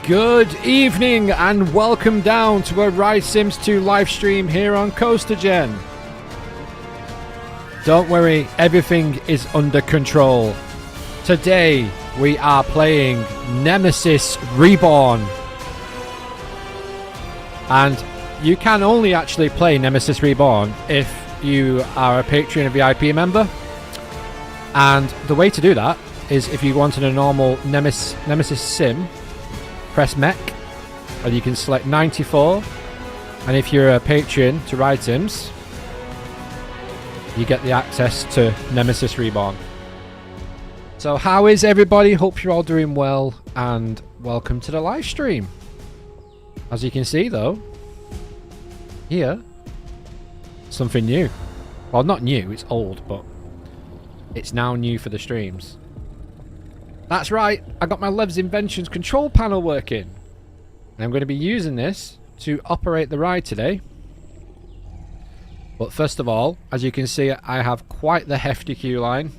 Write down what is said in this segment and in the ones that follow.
Good evening and welcome down to a Ride Sims 2 live stream here on CoasterGen. Don't worry, everything is under control. Today we are playing Nemesis Reborn. And you can only actually play Nemesis Reborn if you are a Patreon or VIP member. And the way to do that is if you wanted a normal Nemesis sim, press mech, and you can select 94. And if you're a patron to Ride Sims, you get the access to Nemesis Reborn. So how is everybody? Hope you're all doing well, and welcome to the live stream. As you can see though, here, something new. Well, not new, it's old, but it's now new for the streams. That's right, I got my Lev's Inventions control panel working. And I'm going to be using this to operate the ride today. But first of all, as you can see, I have quite the hefty queue line.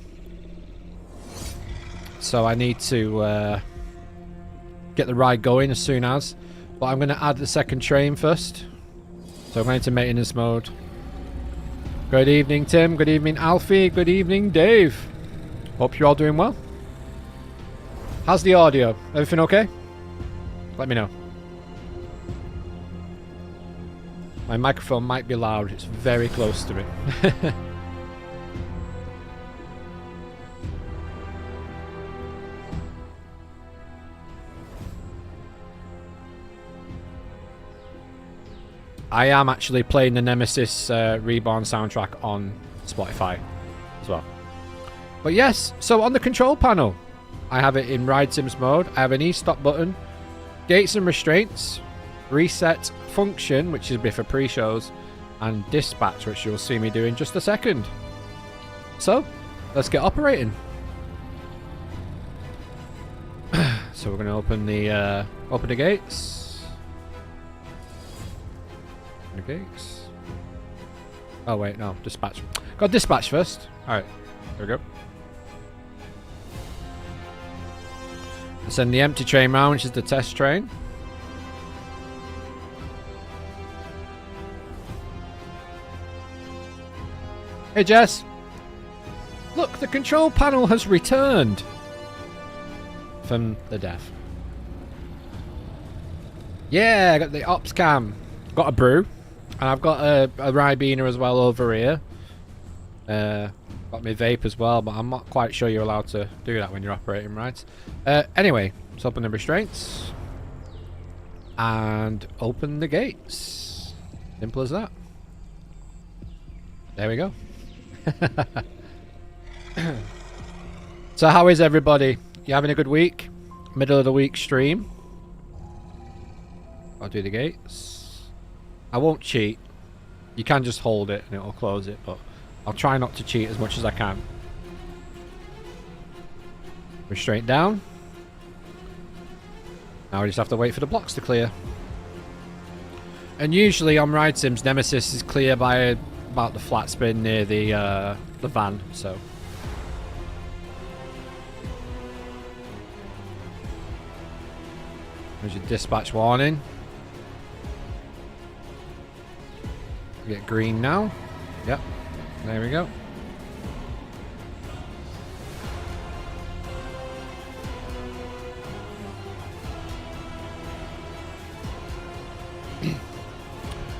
So I need to get the ride going as soon as. But I'm going to add the second train first. So I'm going to maintenance mode. Good evening, Tim. Good evening, Alfie. Good evening, Dave. Hope you're all doing well. How's the audio? Everything okay? Let me know. My microphone might be loud. It's very close to me. I am actually playing the Nemesis Reborn soundtrack on Spotify as well. But yes, so on the control panel, I have it in Ride Sims mode. I have an E-stop button, gates and restraints, reset function, which is a bit for pre-shows, and dispatch, which you'll see me do in just a second. So, let's get operating. So we're going to open the gates. Open the gates. Oh wait, no, dispatch. Got dispatch first. All right, there we go. Send the empty train round, which is the test train. Hey Jess, look, the control panel has returned from the dev. Yeah, I got the ops cam, got a brew, and I've got a Ribena as well over here. Got my vape as well, but I'm not quite sure you're allowed to do that when you're operating rides. Anyway, let's open the restraints and open the gates. Simple as that. There we go. So how is everybody? You having a good week? Middle of the week stream. I'll do the gates. I won't cheat. You can just hold it and it'll close it, but I'll try not to cheat as much as I can. Restraint down. Now we just have to wait for the blocks to clear. And usually on Ride Sims, Nemesis is clear by about the flat spin near the van, so. There's your dispatch warning. We get green now. Yep. There we go.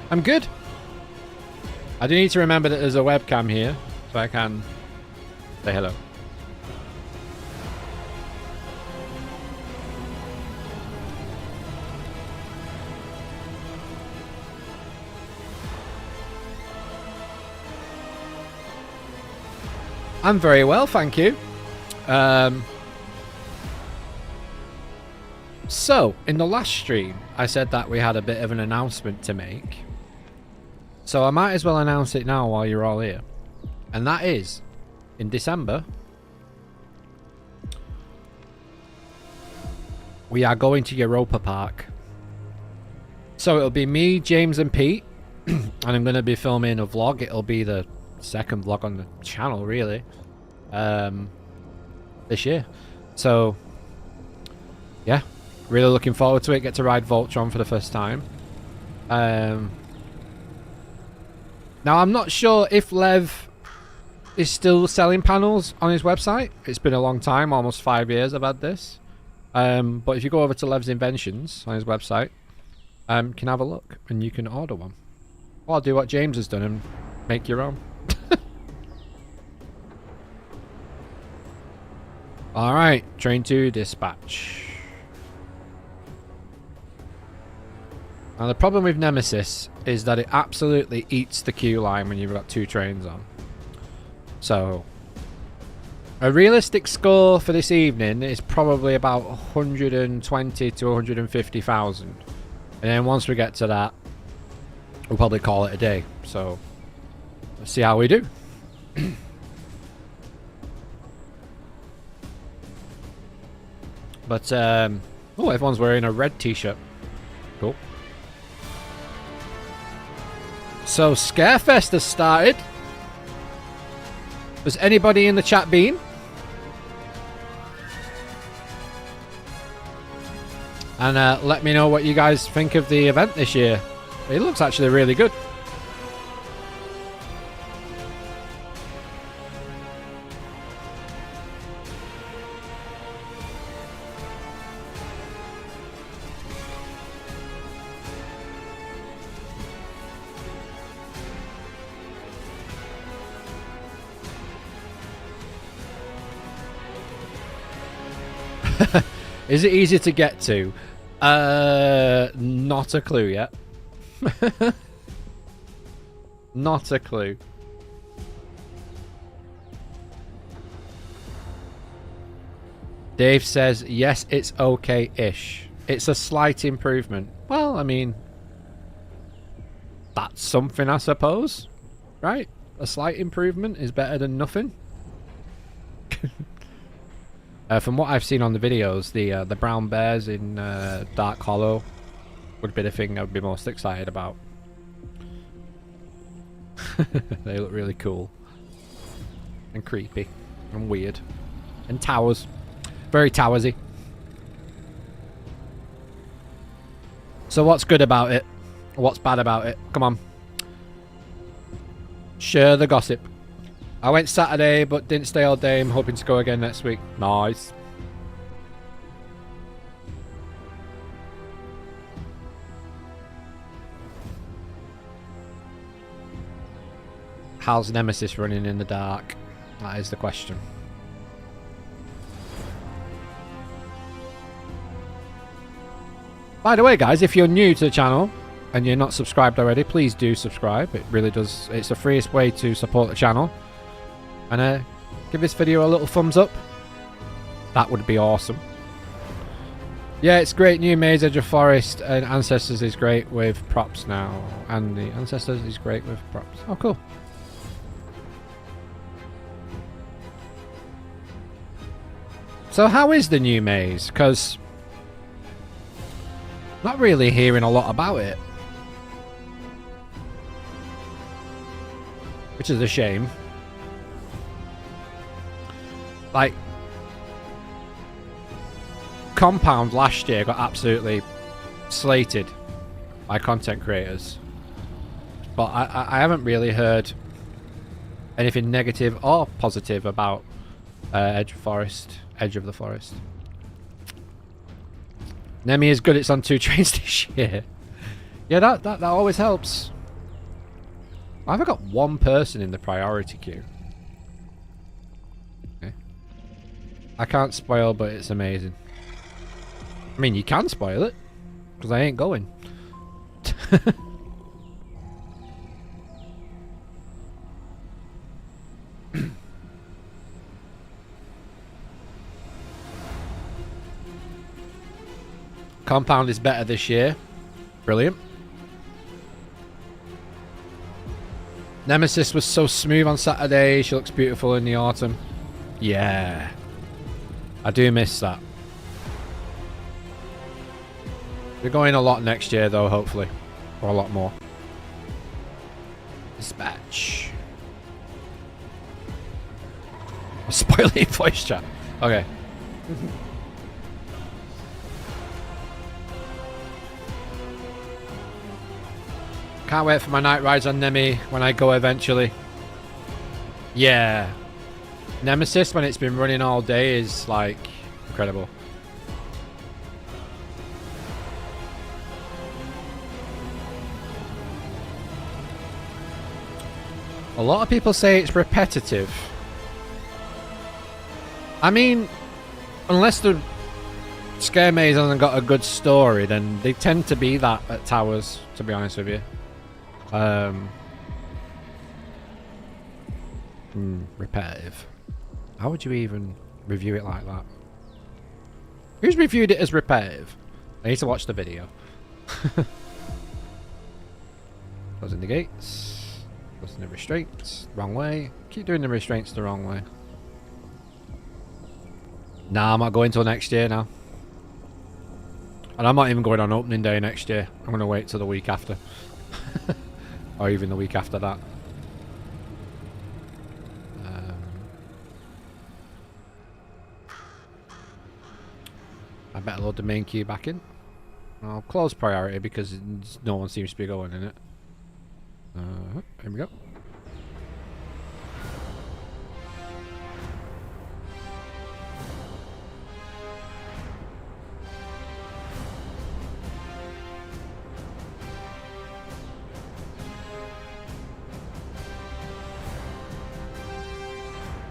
I'm good. I do need to remember that there's a webcam here, so I can say hello. I'm very well, thank you. So, in the last stream, I said that we had a bit of an announcement to make. So I might as well announce it now while you're all here. And that is, in December, we are going to Europa Park. So it'll be me, James and Pete. And I'm going to be filming a vlog. It'll be the second vlog on the channel, really. This year. So, yeah. Really looking forward to it. Get to ride Voltron for the first time. Now, I'm not sure if Lev is still selling panels on his website. It's been a long time, almost 5 years I've had this. But if you go over to Lev's Inventions on his website, you can have a look and you can order one. Or do what James has done and make your own. Alright, train to dispatch. Now the problem with Nemesis is that it absolutely eats the queue line when you've got 2 trains on. So, a realistic score for this evening is probably about 120 to 150,000. And then once we get to that, we'll probably call it a day. So, let's see how we do. But, oh, everyone's wearing a red t-shirt. Cool. So, Scarefest has started. Has anybody in the chat been? And let me know what you guys think of the event this year. It looks actually really good. Is it easy to get to? Not a clue yet. Not a clue. Dave says, yes, it's okay-ish. It's a slight improvement. Well, I mean, that's something, I suppose. Right? A slight improvement is better than nothing. From what I've seen on the videos, the brown bears in Dark Hollow would be the thing I would be most excited about. They look really cool. And creepy. And weird. And towers. Very towersy. So what's good about it? What's bad about it? Come on. Share the gossip. I went Saturday, but didn't stay all day. I'm hoping to go again next week. Nice. How's Nemesis running in the dark? That is the question. By the way, guys, if you're new to the channel and you're not subscribed already, please do subscribe. It really does. It's the freest way to support the channel. And give this video a little thumbs up. That would be awesome. Yeah, it's great. New Maze, Edge of Forest, and Ancestors is great with props now. And the Ancestors is great with props. Oh, cool. So how is the new Maze? Because not really hearing a lot about it. Which is a shame. Like, Compound last year got absolutely slated by content creators, but I haven't really heard anything negative or positive about Edge of the Forest. Nemi is good. It's on 2 trains this year. Yeah, that always helps. I've got 1 person in the priority queue. I can't spoil, but it's amazing. I mean, you can spoil it, because I ain't going. Compound is better this year. Brilliant. Nemesis was so smooth on Saturday. She looks beautiful in the autumn. Yeah. I do miss that. We're going a lot next year, though, hopefully. Or a lot more. Dispatch. Spoiling voice chat. Okay. Can't wait for my night rides on Nemi when I go eventually. Yeah. Nemesis, when it's been running all day, is like incredible. A lot of people say it's repetitive. I mean, unless the scare maze hasn't got a good story, then they tend to be that at towers, to be honest with you. Repetitive. How would you even review it like that? Who's reviewed it as repetitive? I need to watch the video. Closing the gates. Closing the restraints. Wrong way. Keep doing the restraints the wrong way. Nah, I'm not going till next year now. And I'm not even going on opening day next year. I'm going to wait till the week after. Or even the week after that. I better load the main queue back in. I'll close priority because no one seems to be going in it. Here we go.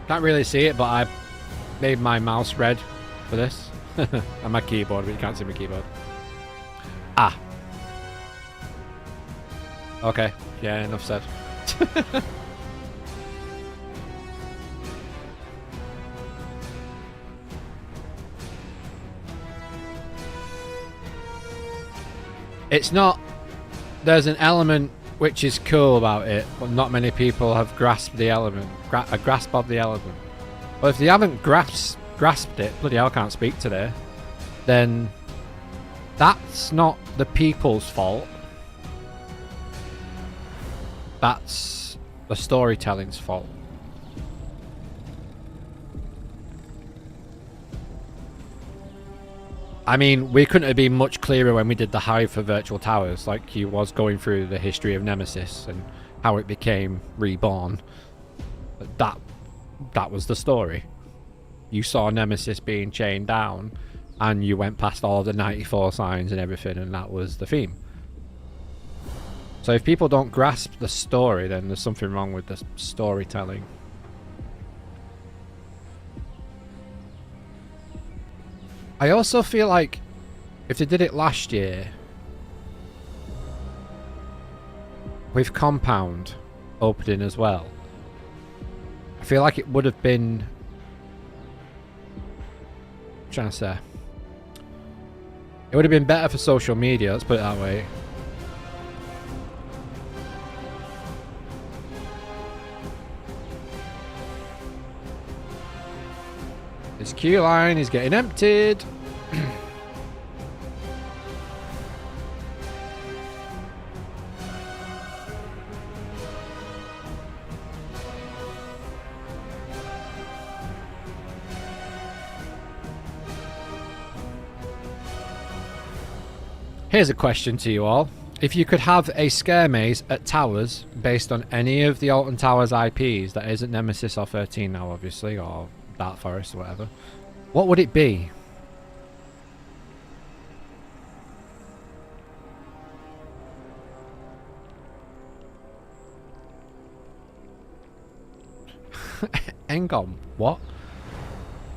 Can't really see it, but I made my mouse red for this. And my keyboard, but you can't see my keyboard. Ah. Okay. Yeah, enough said. It's not... There's an element which is cool about it, but not many people have grasped the element. A grasp of the element. But if they haven't grasped it, bloody hell, I can't speak today, then that's not the people's fault. That's the storytelling's fault. I mean, we couldn't have been much clearer when we did the Hive for Virtual Towers, like he was going through the history of Nemesis and how it became reborn. But that was the story. You saw Nemesis being chained down, and you went past all the 94 signs and everything, and that was the theme. So if people don't grasp the story, then there's something wrong with the storytelling. I also feel like if they did it last year with Compound opening as well, I feel like it would have been... I'm trying to say... It would have been better for social media, let's put it that way. This queue line is getting emptied. Here's a question to you all. If you could have a scare maze at Towers based on any of the Alton Towers IPs that isn't Nemesis or 13 now, obviously, or Dark Forest or whatever, what would it be? Engom, what?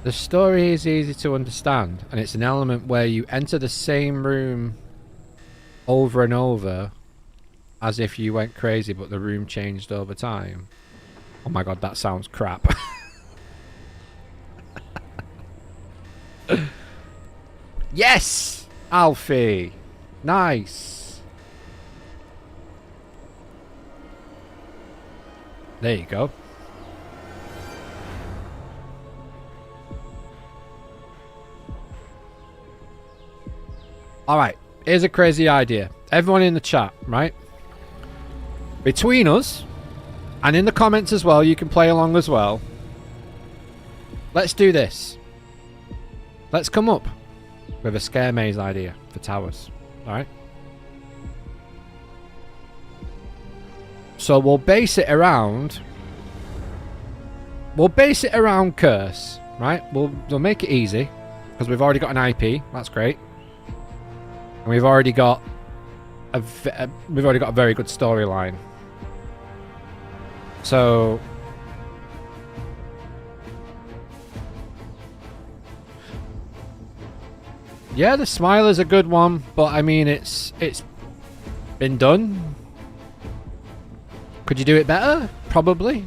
The story is easy to understand, and it's an element where you enter the same room over and over as if you went crazy, but the room changed over time. Oh my god, that sounds crap. Yes! Alfie! Nice! There you go. Alright, here's a crazy idea. Everyone in the chat, right? Between us, and in the comments as well, you can play along as well. Let's do this. Let's come up with a scare maze idea for Towers. Alright? So we'll base it around Curse, right? We'll make it easy because we've already got an IP. That's great, and we've already got a very good storyline. So yeah, the Smiler's a good one, but I mean it's been done. Could you do it better? Probably.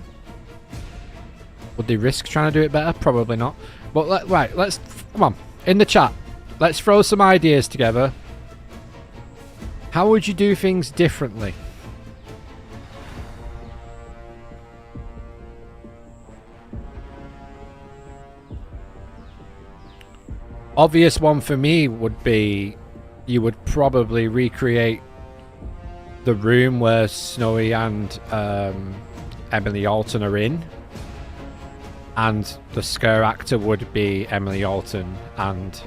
Would they risk trying to do it better? Probably not. But let's come on in the chat. Let's throw some ideas together. How would you do things differently? Obvious one for me would be you would probably recreate the room where Snowy and Emily Alton are in, and the scare actor would be Emily Alton, and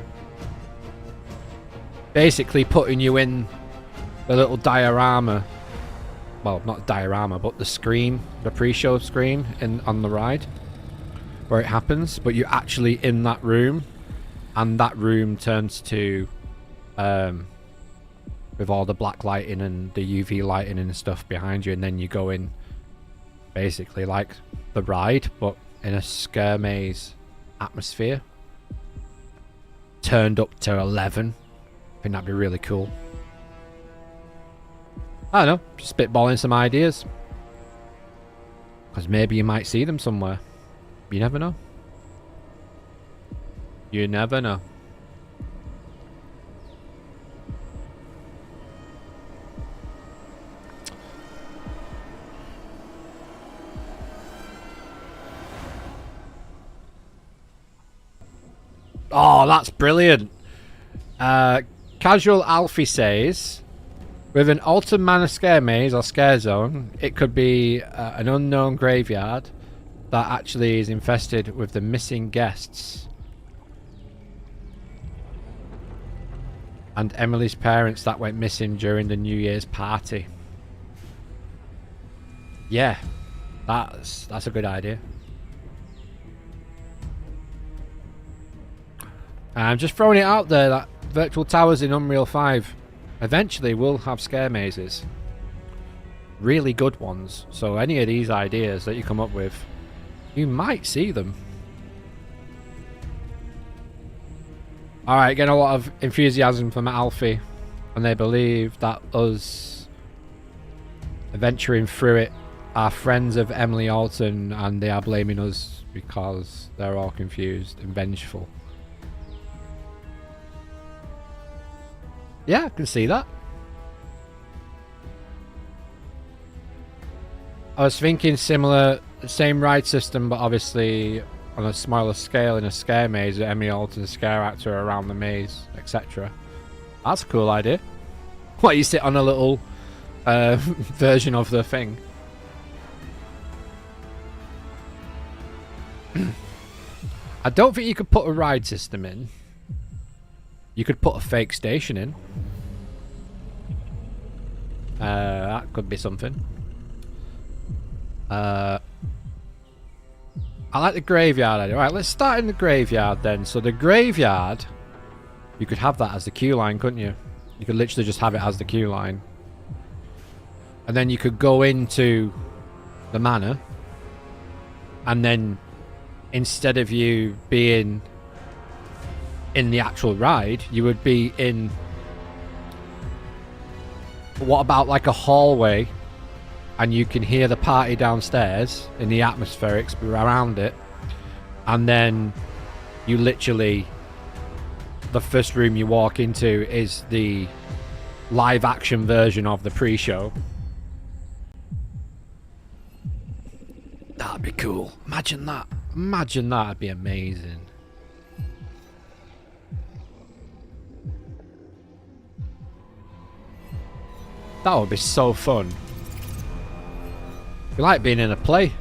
basically putting you in the little diorama, well, not diorama, but the screen, the pre-show screen on the ride where it happens, but you're actually in that room, and that room turns to with all the black lighting and the UV lighting and stuff behind you, and then you go in basically like the ride but in a scare maze atmosphere turned up to 11. I think that'd be really cool. I don't know, just spitballing some ideas, because maybe you might see them somewhere. You never know. You never know. Oh, that's brilliant. Casual Alfie says, with an Alton Manor scare maze or scare zone, it could be an unknown graveyard that actually is infested with the missing guests. And Emily's parents that went missing during the New Year's party. Yeah, that's a good idea. I'm just throwing it out there that Virtual Towers in Unreal 5 eventually will have scare mazes. Really good ones. So any of these ideas that you come up with, you might see them. Alright, getting a lot of enthusiasm from Alfie, and they believe that us adventuring through it are friends of Emily Alton, and they are blaming us because they're all confused and vengeful. Yeah, I can see that. I was thinking similar, same ride system, but obviously on a smaller scale in a scare maze, Emily Alton, scare actor around the maze, etc. That's a cool idea. What, you sit on a little version of the thing? I don't think you could put a ride system in. You could put a fake station in. That could be something. I like the graveyard idea. Alright, let's start in the graveyard then. So the graveyard, you could have that as the queue line, couldn't you? You could literally just have it as the queue line. And then you could go into the manor, and then instead of you being in the actual ride, you would be in, what about like a hallway, and you can hear the party downstairs in the atmospherics around it, and then you literally, the first room you walk into is the live action version of the pre-show. That'd be cool. Imagine that. Imagine that. It'd be amazing. That would be so fun. You like being in a play.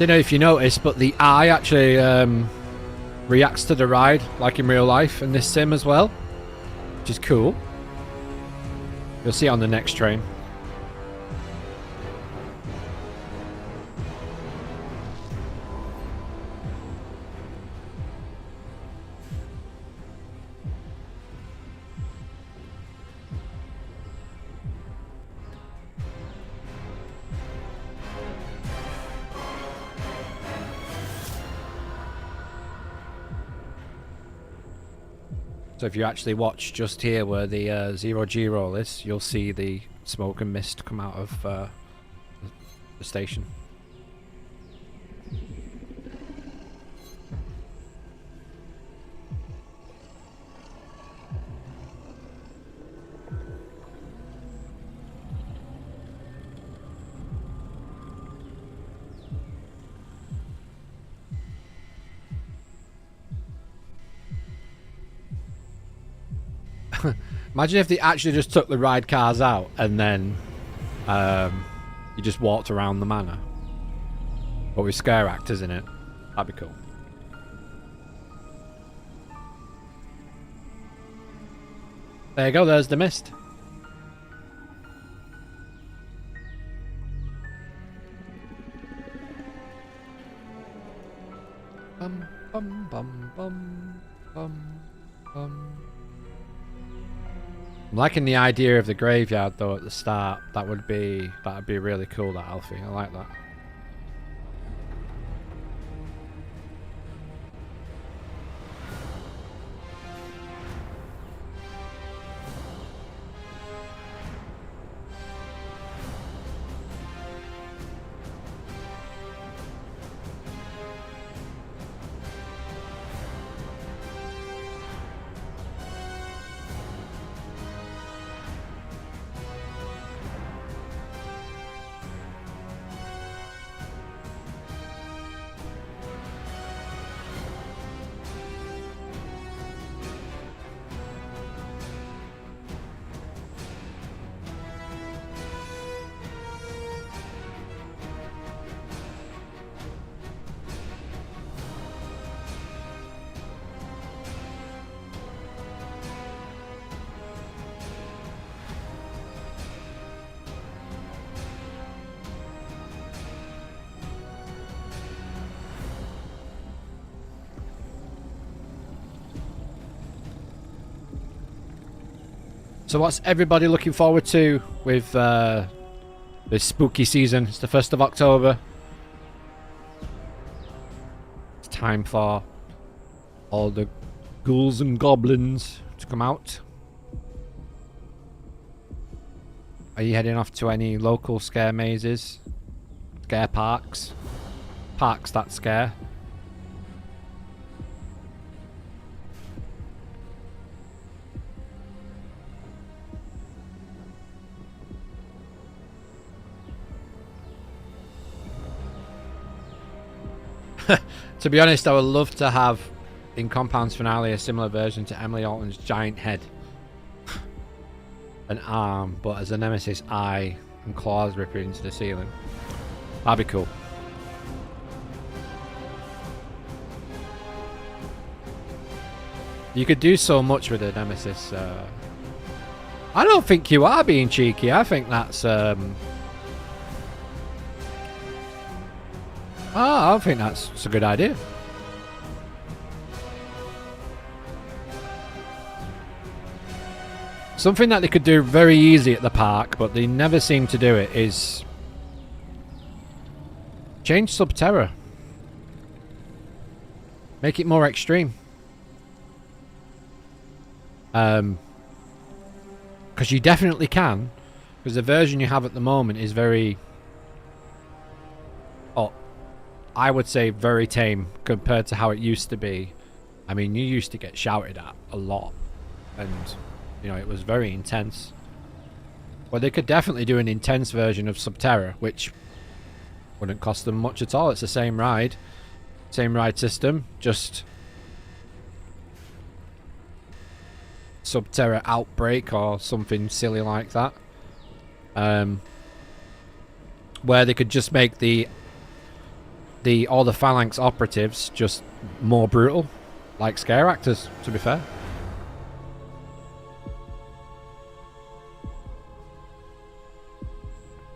Don't know if you noticed, but the eye actually reacts to the ride like in real life in this sim as well, which is cool. You'll see it on the next train. So if you actually watch just here where the 0G roll is, you'll see the smoke and mist come out of the station. Imagine if they actually just took the ride cars out and then you just walked around the manor. But with scare actors in it. That'd be cool. There you go, there's the mist. Bum bum bum bum bum bum. I'm liking the idea of the graveyard though at the start. That'd be really cool, that Alfie. I like that. So what's everybody looking forward to with this spooky season? It's the 1st of October. It's time for all the ghouls and goblins to come out. Are you heading off to any local scare mazes? Scare parks? Parks that scare? To be honest, I would love to have in Compound's finale a similar version to Emily Alton's giant head. An arm, but as a nemesis, eye and claws ripping into the ceiling. That'd be cool. You could do so much with a nemesis. I don't think you are being cheeky. I think that's I think that's a good idea. Something that they could do very easy at the park, but they never seem to do it, is change Subterror. Make it more extreme. Because you definitely can. Because the version you have at the moment is very... I would say very tame compared to how it used to be. I mean, you used to get shouted at a lot, and you know, it was very intense. Well, they could definitely do an intense version of Subterror, which wouldn't cost them much at all. It's the same ride system, just Subterror Outbreak or something silly like that, where they could just make the all the Phalanx operatives just more brutal, like scare actors, to be fair.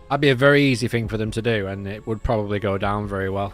That'd be a very easy thing for them to do, and it would probably go down very well.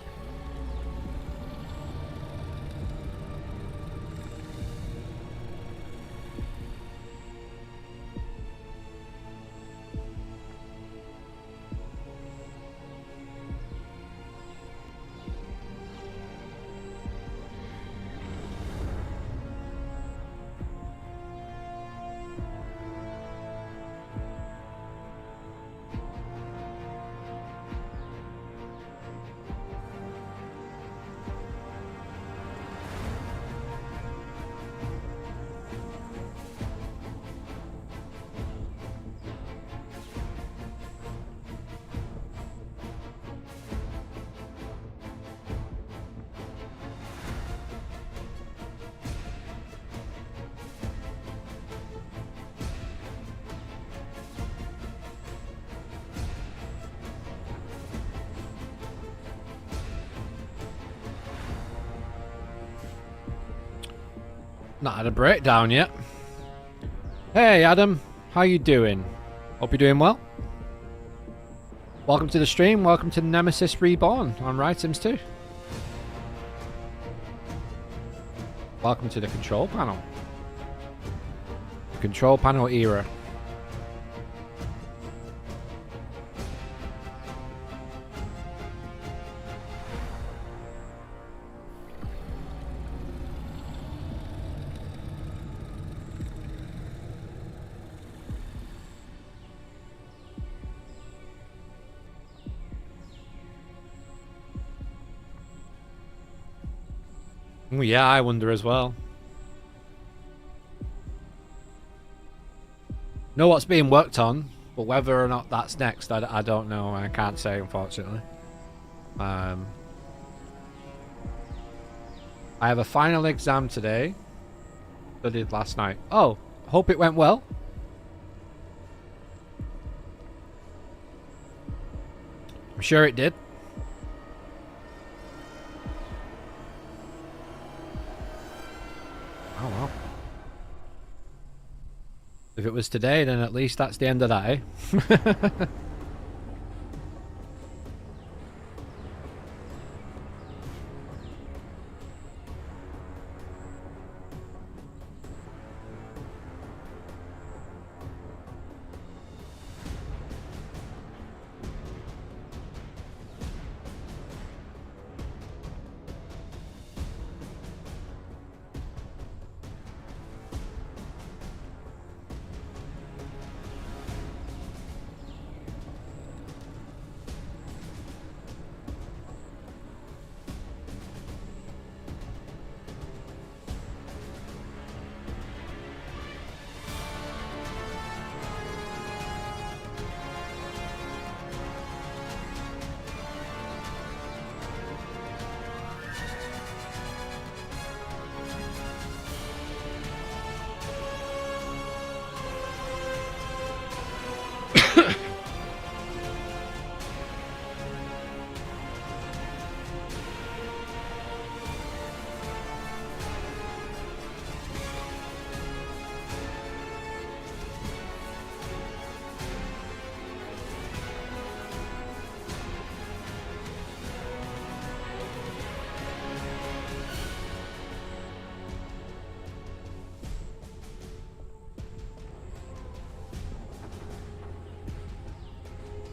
Not had a breakdown yet. Hey Adam, how you doing? Hope you're doing well. Welcome to the stream, welcome to Nemesis Reborn on Sims 2. Welcome to the control panel. Control panel era. Oh, yeah, I wonder as well. Know what's being worked on, but whether or not that's next, I don't know. I can't say, unfortunately. I have a final exam today. Studied last night. Oh, hope it went well. I'm sure it did. Oh well. If it was today, then at least that's the end of that, eh?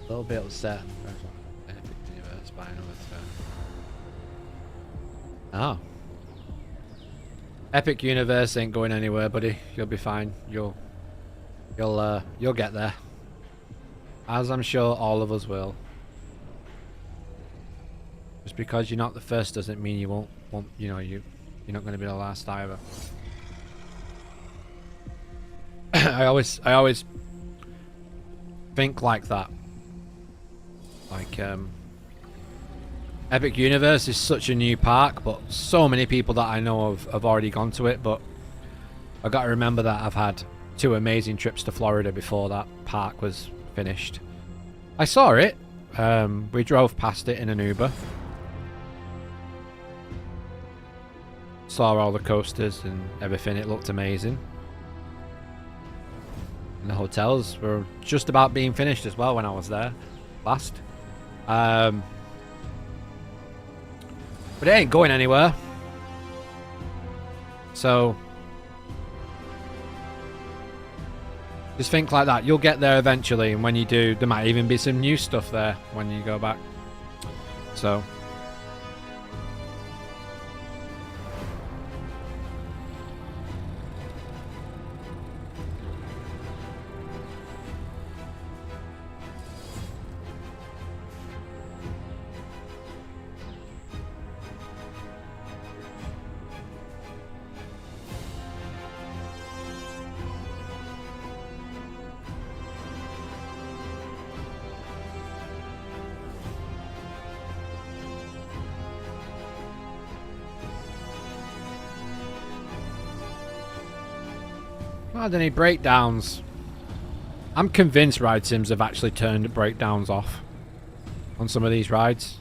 A little bit upset. Oh. Epic Universe ain't going anywhere, buddy. You'll be fine. You'll get there. As I'm sure all of us will. Just because you're not the first doesn't mean you won't you know, you're not going to be the last either. I always think like that. Like, Epic Universe is such a new park, but so many people that I know have already gone to it, but I've got to remember that I've had 2 amazing trips to Florida before that park was finished. I saw it. We drove past it in an Uber. saw all the coasters and everything. It looked amazing. And the hotels were just about being finished as well when I was there last. But it ain't going anywhere. So just think like that. You'll get there eventually, and when you do, there might even be some new stuff there when you go back. So not any breakdowns. I'm convinced ride sims have actually turned breakdowns off on some of these rides.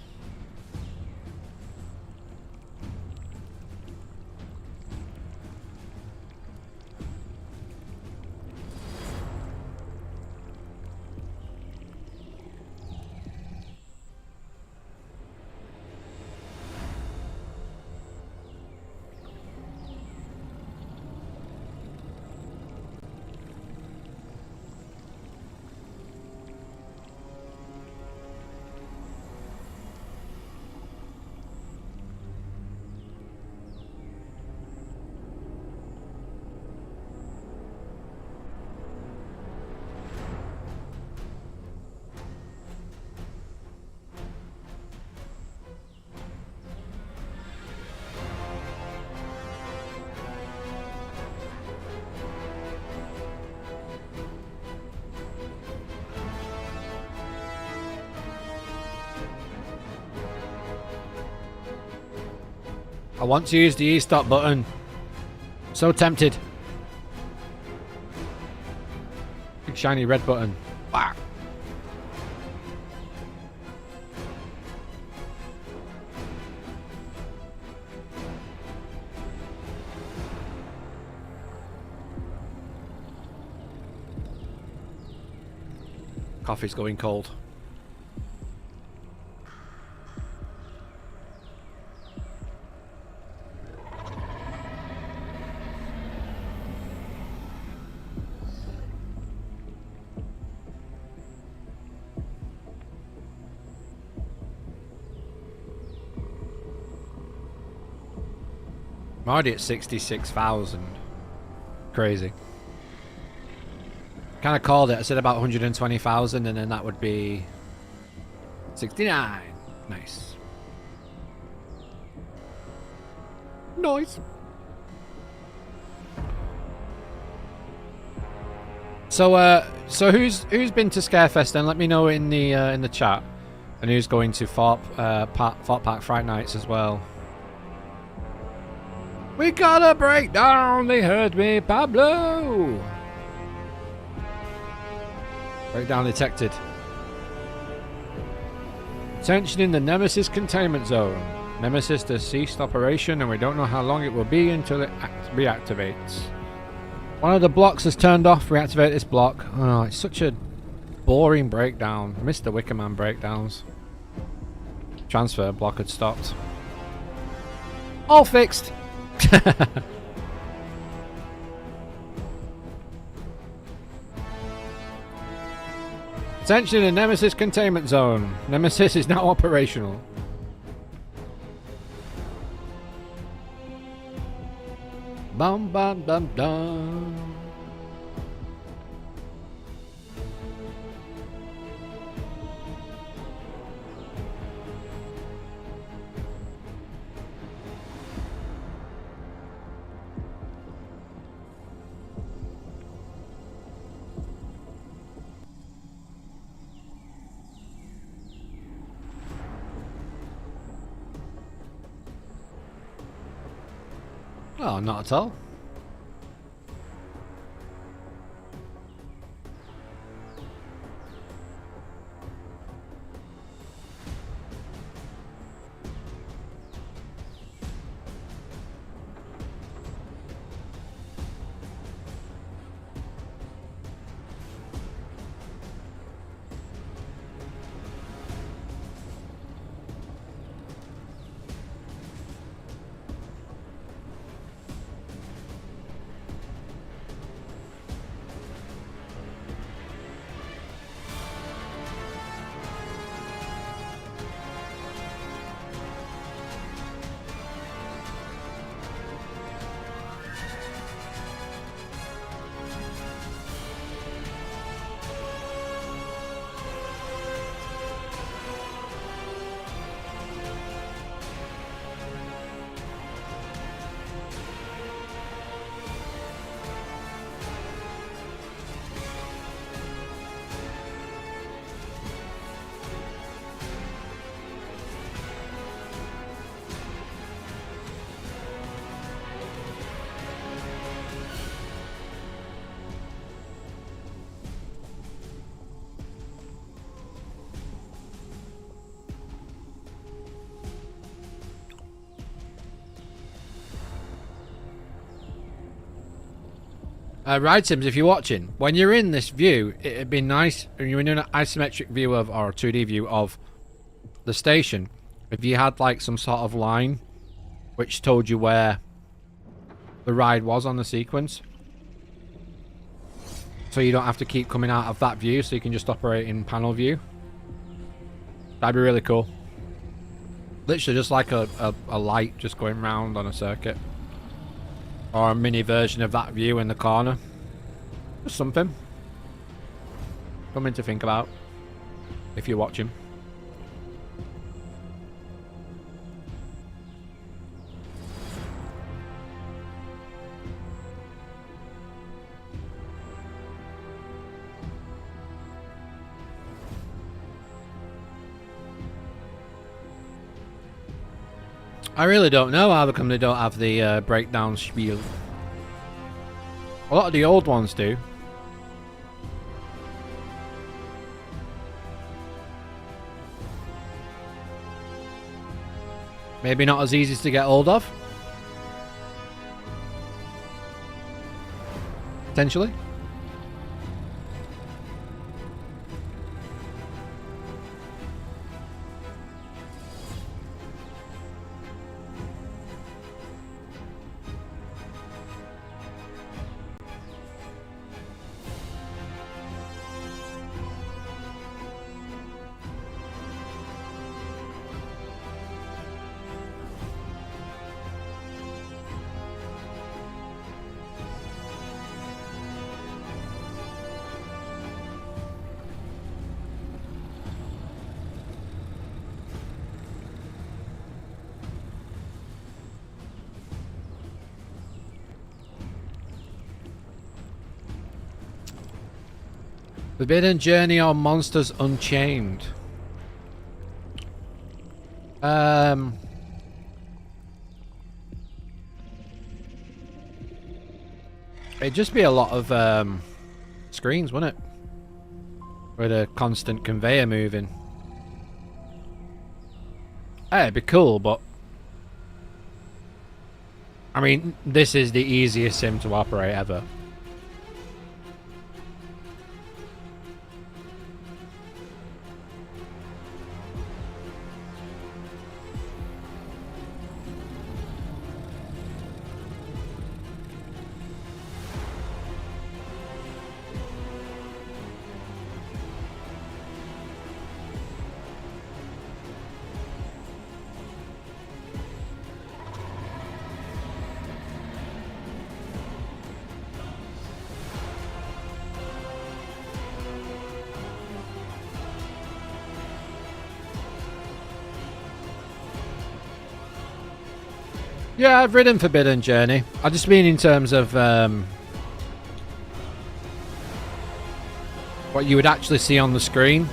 I want to use the E-stop button. So tempted. Big shiny red button. Bah. Coffee's going cold. I'm already at 66,000. Crazy. Kind of called it. I said about 120,000 and then that would be 69. Nice. Nice. So who's been to Scarefest then? Let me know in the chat. And who's going to Fort Park Fright Nights as well. We gotta break down, they heard me, Pablo! Breakdown detected. Attention in the Nemesis containment zone. Nemesis has ceased operation and we don't know how long it will be until it reactivates. One of the blocks has turned off, reactivate this block. Oh, it's such a boring breakdown. I missed the Wickerman breakdowns. Transfer block had stopped. All fixed! Attention in Nemesis containment zone. Nemesis is now operational. Bum bum bum dum. Oh, not at all. Ride Sims, if you're watching, when you're in this view, it'd be nice, when you're in an isometric view of, or a 2D view of the station, if you had like some sort of line which told you where the ride was on the sequence. So you don't have to keep coming out of that view, so you can just operate in panel view. That'd be really cool. Literally just like a light just going round on a circuit. Or a mini version of that view in the corner. Just something. Something to think about. If you're watching. I really don't know how come they don't have the breakdown spiel. A lot of the old ones do. Maybe not as easy to get hold of. Potentially. Forbidden Journey or Monsters Unchained? It'd just be a lot of screens, wouldn't it? With a constant conveyor moving. Hey, it'd be cool, but I mean, this is the easiest sim to operate ever. Yeah, I've ridden Forbidden Journey. I just mean in terms of what you would actually see on the screen.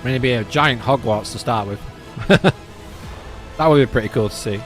I mean, it'd be a giant Hogwarts to start with. That would be pretty cool to see.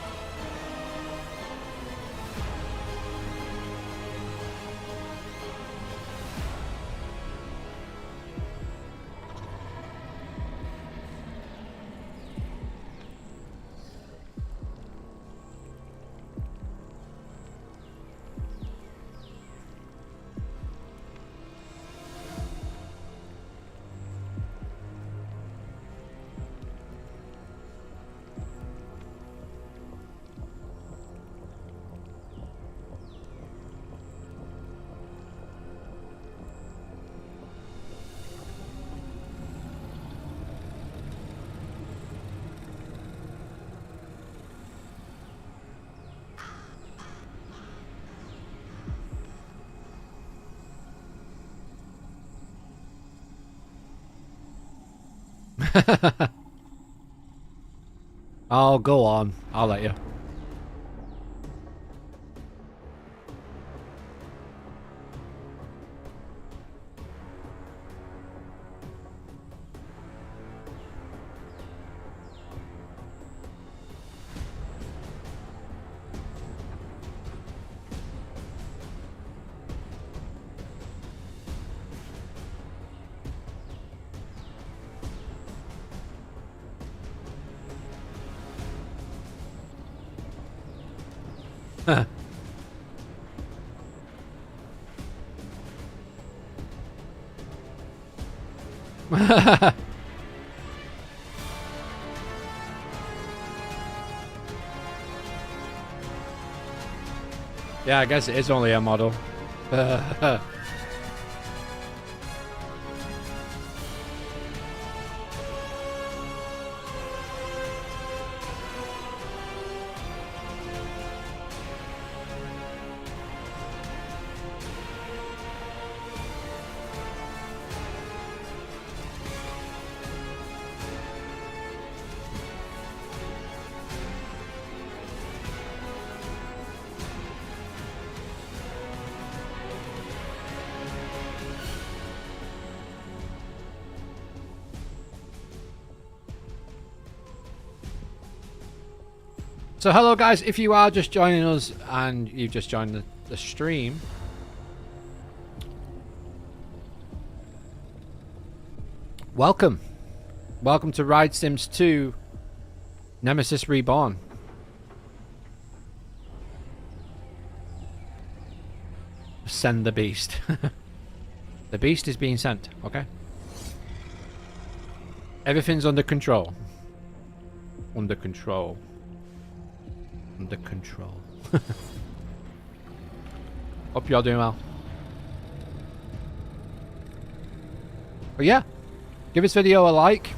Oh, go on. I'll let you. Yeah, I guess it is only a model. So hello guys, if you are just joining us and you've just joined the stream, welcome. Welcome to Ride Sims 2 Nemesis Reborn. Send the beast. The beast is being sent, okay? Everything's under control. Under control. Under control. Hope you're doing well. But yeah, give this video a like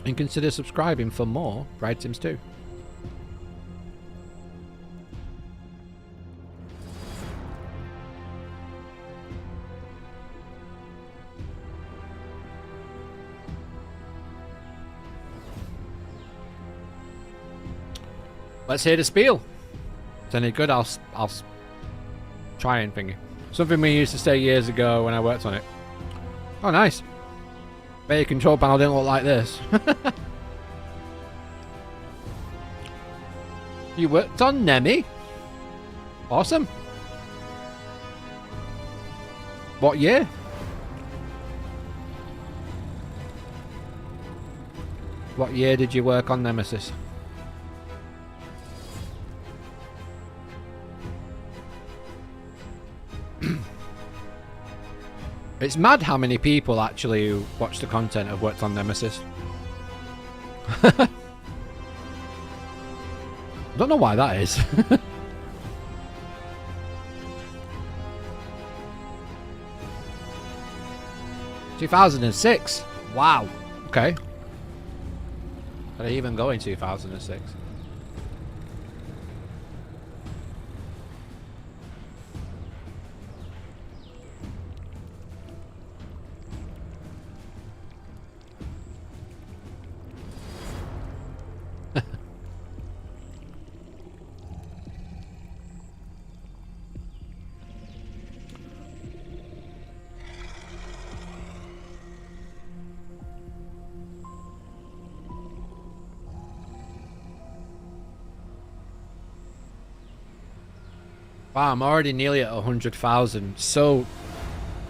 and consider subscribing for more Ride Sims 2. Let's hear the spiel. If it's any good, I'll try and thingy. Something we used to say years ago when I worked on it. Oh, nice. Bet your control panel didn't look like this. You worked on Nemi? Awesome. What year? What year did you work on Nemesis? It's mad how many people actually who watch the content have worked on Nemesis. I don't know why that is. 2006. Wow. Okay. Did I even go in 2006? Wow, I'm already nearly at 100,000. So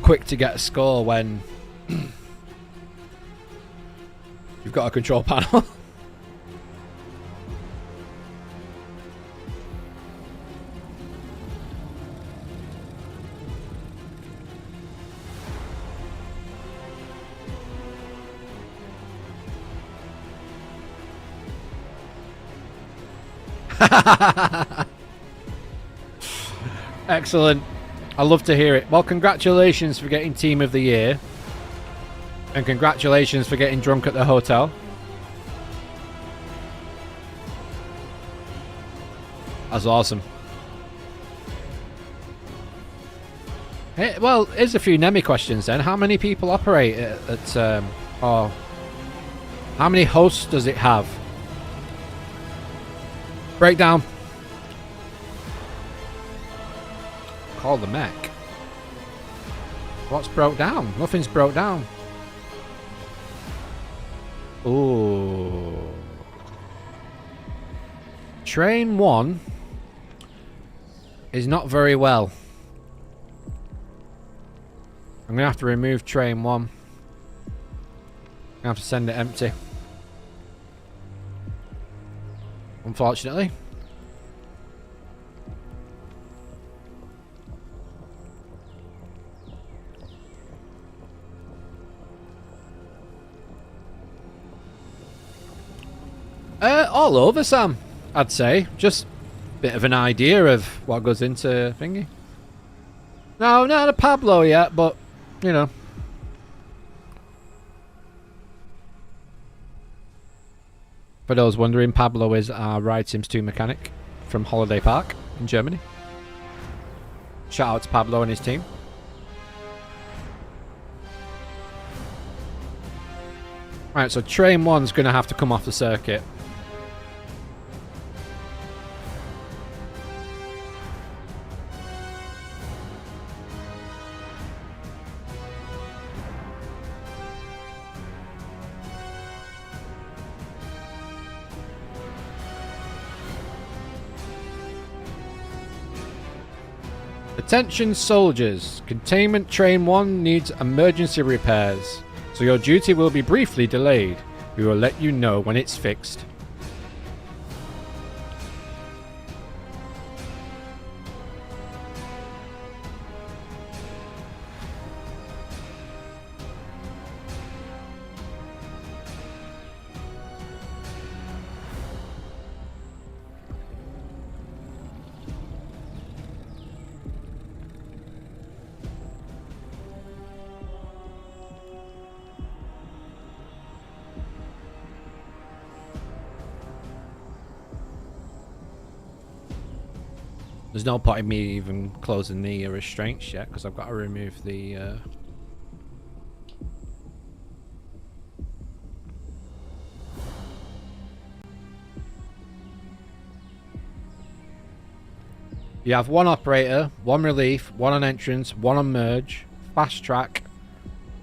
quick to get a score when you've got a control panel. Excellent. I love to hear it. Well, congratulations for getting Team of the Year. And congratulations for getting drunk at the hotel. That's awesome. Hey, well, here's a few Nemi questions then. How many people operate at or how many hosts does it have? Breakdown. Call the mech. What's broke down? Nothing's broke down. Ooh. Train 1 is not very well. I'm going to have to remove train 1. I'm going to have to send it empty. Unfortunately. All over, Sam, I'd say. Just a bit of an idea of what goes into thingy. No, not a Pablo yet, but, you know. For those wondering, Pablo is our Ride Sims 2 mechanic from Holiday Park in Germany. Shout out to Pablo and his team. Right, so train 1's going to have to come off the circuit. Attention soldiers, containment train 1 needs emergency repairs, so your duty will be briefly delayed. We will let you know when it's fixed. There's no point in me even closing the restraints yet, because I've got to remove the... You have one operator, one relief, one on entrance, one on merge, fast track,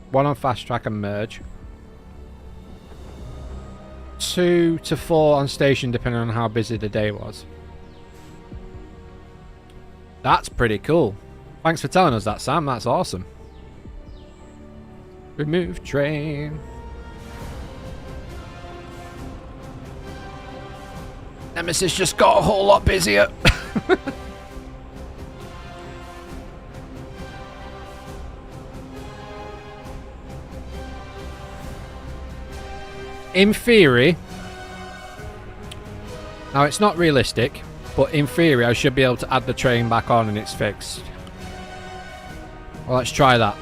one on fast track and merge. 2 to 4 on station, depending on how busy the day was. That's pretty cool. Thanks for telling us that, Sam. That's awesome. Remove train. Nemesis just got a whole lot busier. In theory, now it's not realistic, but in theory I should be able to add the train back on and it's fixed. Well, let's try that.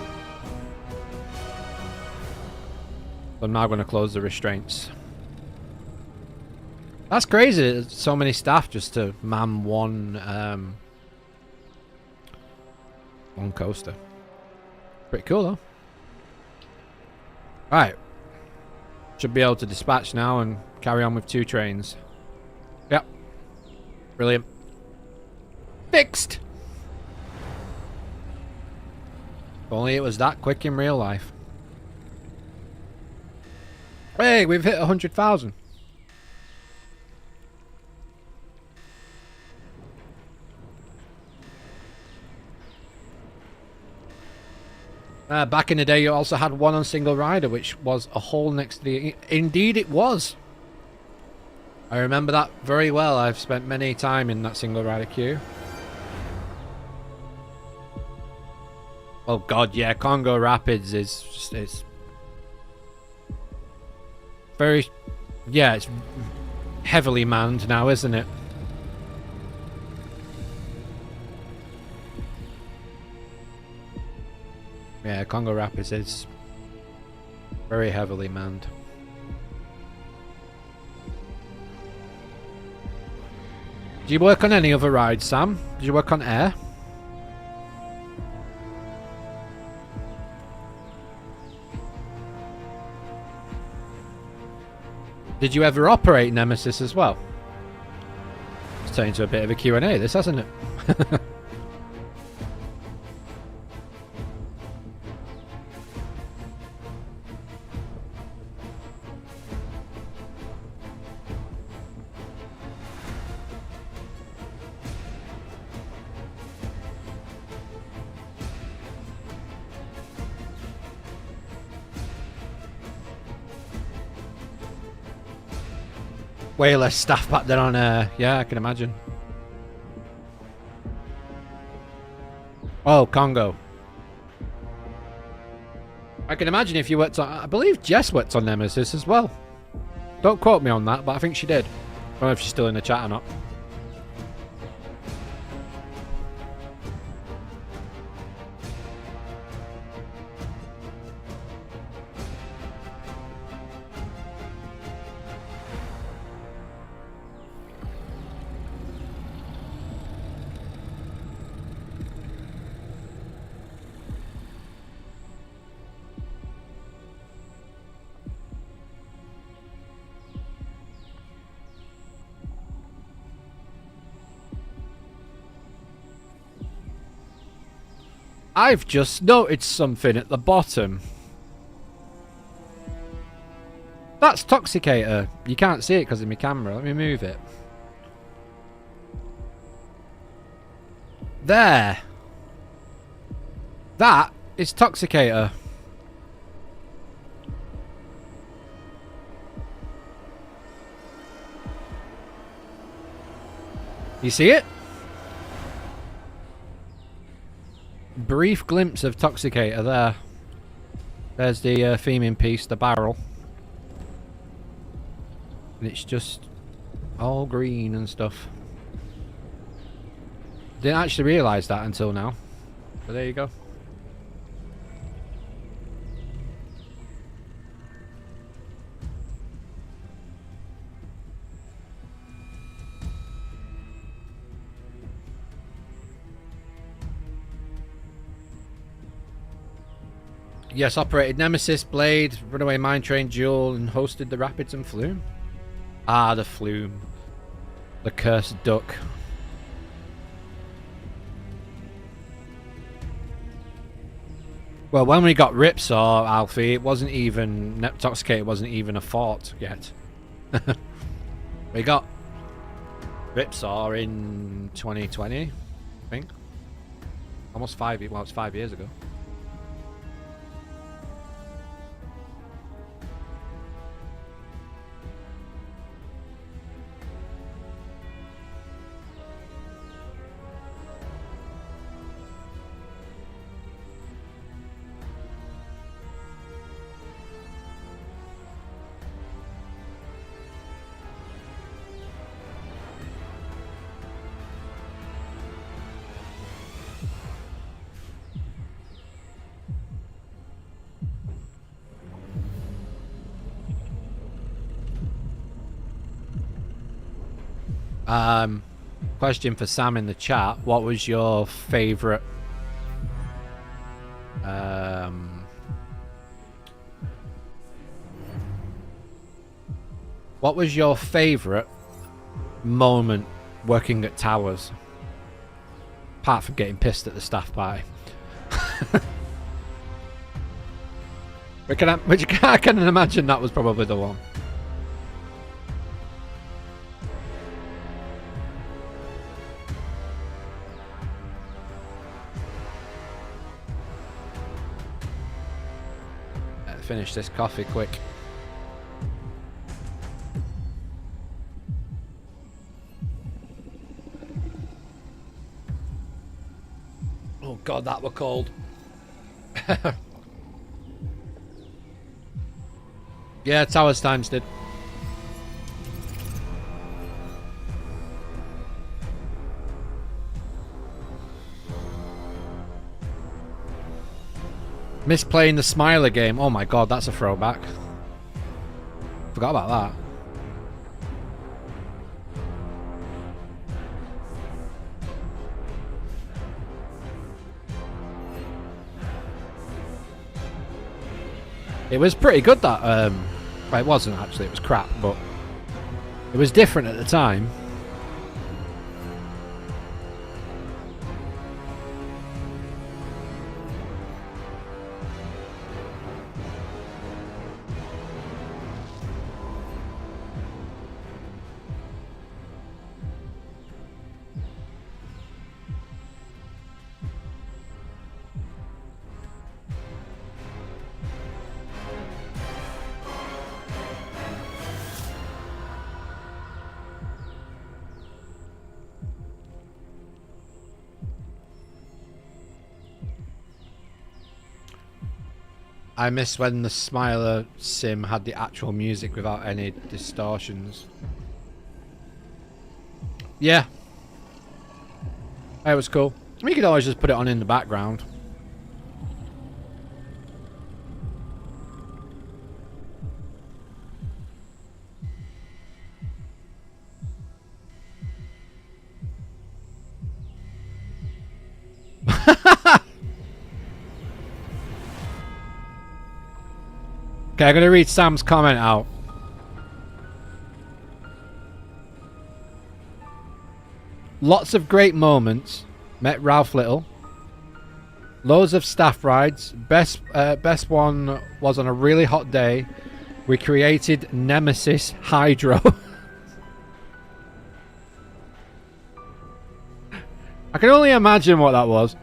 I'm now going to close the restraints. That's crazy, there's so many staff just to man one coaster. Pretty cool though. Right. Should be able to dispatch now and carry on with 2 trains. Yep. Brilliant. Fixed! If only it was that quick in real life. Hey, we've hit 100,000. Back in the day, you also had one on single rider, which was a hole next to the... Indeed, it was. I remember that very well. I've spent many time in that single rider queue. Oh god, yeah, Congo Rapids is just... It's very... Yeah, it's heavily manned now, isn't it? Yeah, Congo Rapids is very heavily manned. Did you work on any other rides, Sam? Did you work on air? Did you ever operate Nemesis as well? It's turned into a bit of a Q&A, this, hasn't it? Way less staff back then on air. Yeah, I can imagine. Oh, Congo. I can imagine if you worked on... I believe Jess worked on Nemesis as well. Don't quote me on that, but I think she did. I don't know if she's still in the chat or not. I've just noticed something at the bottom. That's Toxicator. You can't see it because of my camera. Let me move it. There. That is Toxicator. You see it? Brief glimpse of Toxicator there. There's the theming piece, the barrel. And it's just all green and stuff. Didn't actually realise that until now. But there you go. Yes, operated Nemesis, Blade, Runaway Mine Train, Duel, and hosted the Rapids and Flume. Ah, the Flume. The cursed duck. Well, when we got Ripsaw, Alfie, it wasn't even... Toxicator wasn't even a fort yet. We got Ripsaw in 2020, I think. Almost 5 years, well, it's 5 years ago. Question for Sam in the chat. What was your favourite what was your favourite moment working at Towers? Apart from getting pissed at the staff party. Which I can imagine that was probably the one. Finish this coffee quick. Oh god, that were cold. Yeah, Towers Times did. Miss playing the Smiler game. Oh my god, that's a throwback. Forgot about that. It was pretty good, that well, it wasn't actually, it was crap, but it was different at the time. I miss when the Smiler sim had the actual music without any distortions. Yeah. It was cool. I mean, you could always just put it on in the background. Okay, I'm going to read Sam's comment out. Lots of great moments. Met Ralph Little. Loads of staff rides. Best one was on a really hot day. We created Nemesis Hydro. I can only imagine what that was.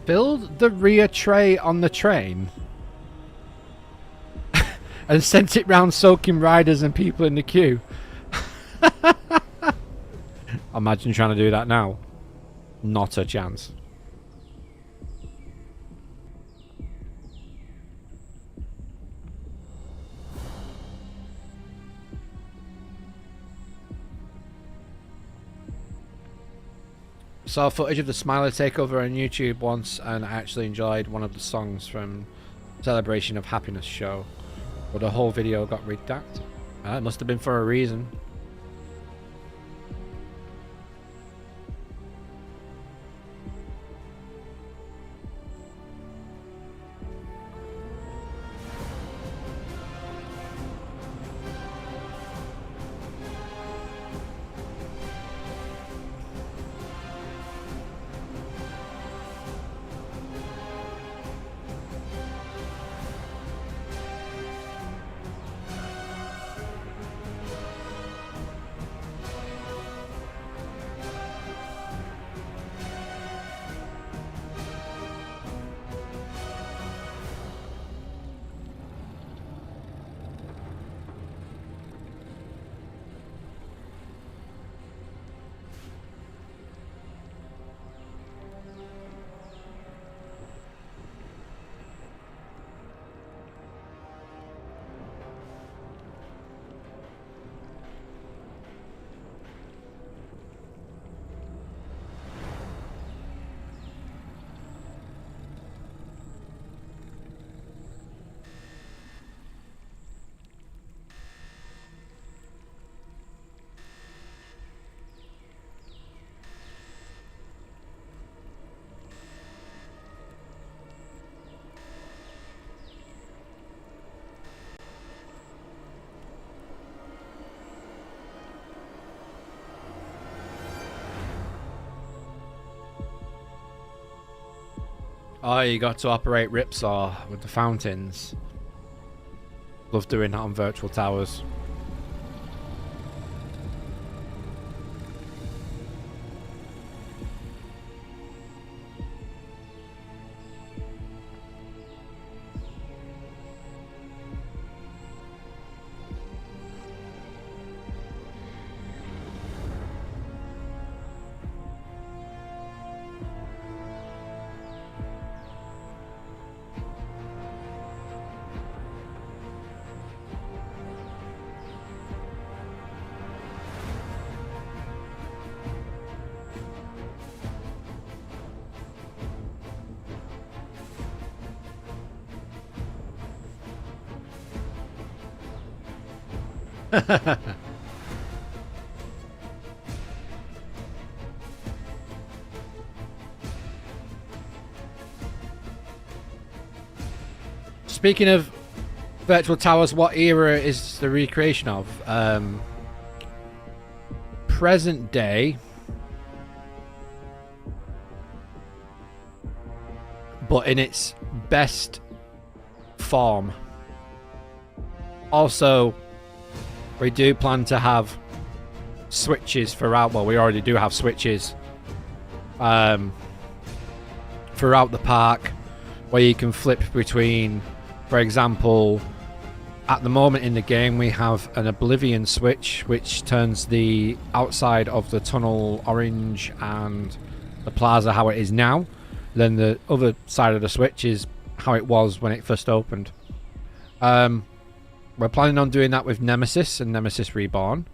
Filled the rear tray on the train and sent it round soaking riders and people in the queue. Imagine trying to do that now. Not a chance. Saw footage of the Smiler takeover on YouTube once, and I actually enjoyed one of the songs from Celebration of Happiness show, but the whole video got redacted. It must have been for a reason. Oh, you got to operate Ripsaw with the fountains. Love doing that on virtual towers. Speaking of virtual towers, what era is the recreation of? Present day, but in its best form. Also, we do plan to have switches throughout. Well, we already do have switches throughout the park, where you can flip between, for example, at the moment in the game we have an Oblivion switch, which turns the outside of the tunnel orange and the plaza how it is now. Then the other side of the switch is how it was when it first opened. We're planning on doing that with Nemesis and Nemesis Reborn.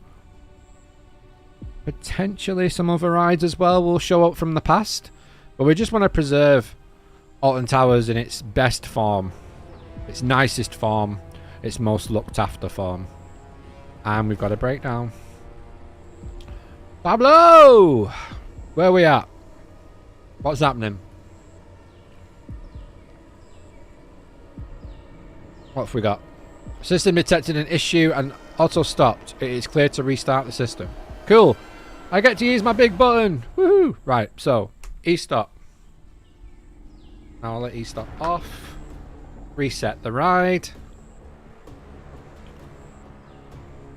Potentially some other rides as well will show up from the past, but we just want to preserve Alton Towers in its best form, its nicest form, its most looked after form. And we've got a breakdown. Pablo! Where are we at? What's happening? What have we got? System detected an issue and auto stopped. It is clear to restart the system. Cool. I get to use my big button. Woohoo! Right, so E-stop. Now I'll let E-stop off. Reset the ride.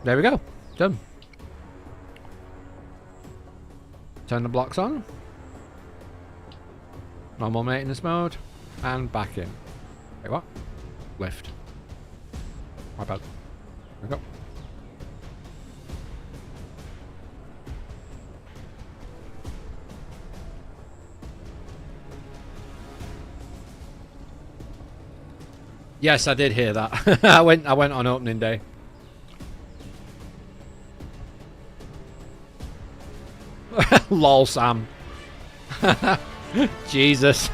There we go. Done. Turn the blocks on. Normal maintenance mode. And back in. Wait, what? Lift. My bad. There we go. Yes, I did hear that. I went on opening day. Lol, Sam. Jesus.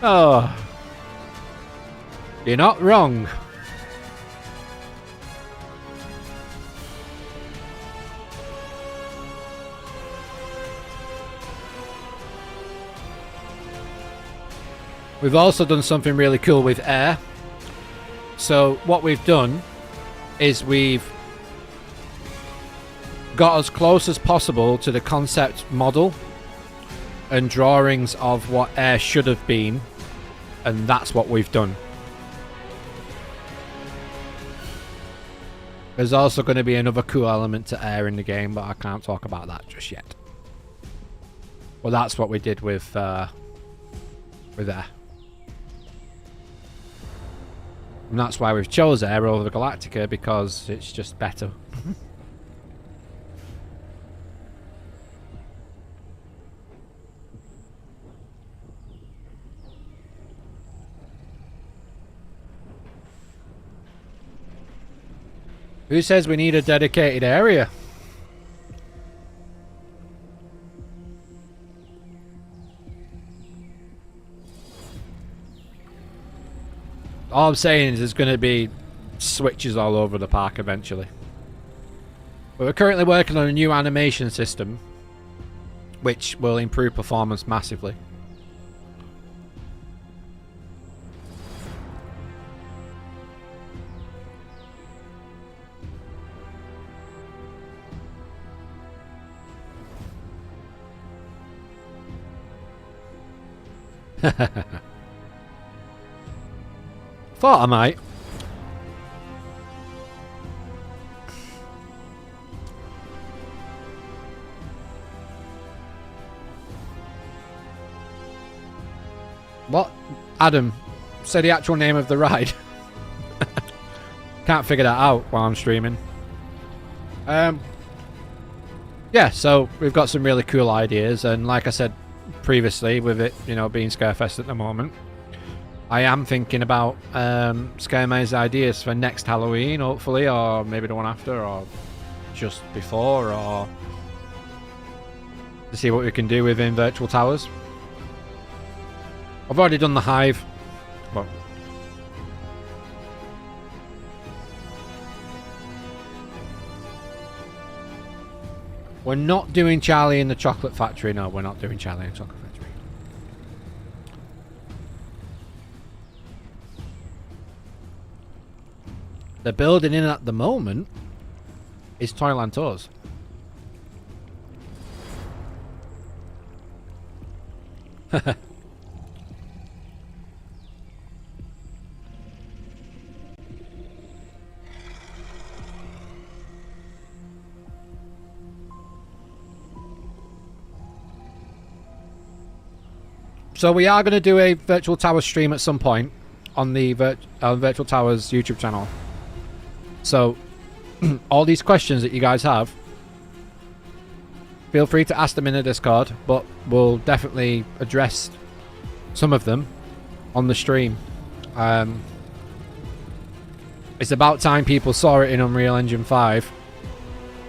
Oh. You're not wrong. We've also done something really cool with air. So what we've done is we've got as close as possible to the concept model and drawings of what air should have been, and that's what we've done. There's also going to be another cool element to air in the game, but I can't talk about that just yet. Well, that's what we did with air. And that's why we've chose air over Galactica, because it's just better. Who says we need a dedicated area? All I'm saying is there's going to be switches all over the park eventually. But we're currently working on a new animation system, which will improve performance massively. Thought I might. What? Adam, say the actual name of the ride. Can't figure that out while I'm streaming. Yeah, so we've got some really cool ideas, and like I said previously, with it, you know, being Scarefest at the moment, I am thinking about Scaremaze ideas for next Halloween, hopefully, or maybe the one after, or just before, or to see what we can do within virtual towers. I've already done the Hive, but We're not doing Charlie in the Chocolate Factory. No, we're not doing Charlie in the Chocolate Factory. The building in at the moment is Toyland Tours. So we are going to do a Virtual Tower stream at some point on the Virtual Towers YouTube channel. So all these questions that you guys have, feel free to ask them in the Discord, but we'll definitely address some of them on the stream. It's about time people saw it in Unreal Engine 5